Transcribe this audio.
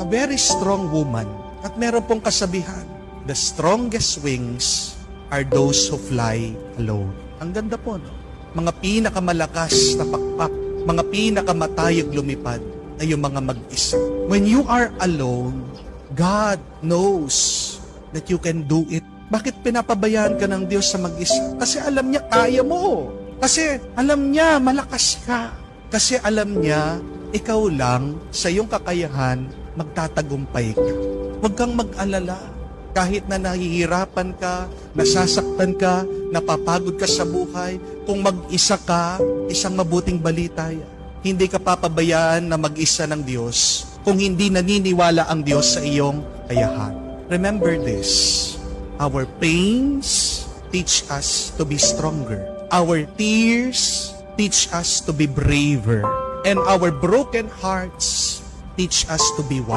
very strong woman. At meron pong kasabihan, the strongest wings are those who fly alone. Ang ganda po, no? Mga pinakamalakas na pakpak, mga pinakamatayog lumipad ay yung mga mag-isa. When you are alone, God knows that you can do it. Bakit pinapabayaan ka ng Diyos sa mag-isa? Kasi alam niya kaya mo. Kasi alam niya malakas ka. Kasi alam niya ikaw lang sa iyong kakayahan magtatagumpay ka. Huwag kang mag-alala. Kahit na nahihirapan ka, nasasaktan ka, napapagod ka sa buhay, kung mag-isa ka, isang mabuting balita yan. Hindi ka papabayaan na mag-isa ng Diyos kung hindi naniniwala ang Diyos sa iyong kayahan. Remember this, our pains teach us to be stronger. Our tears teach us to be braver. And our broken hearts teach us to be wise.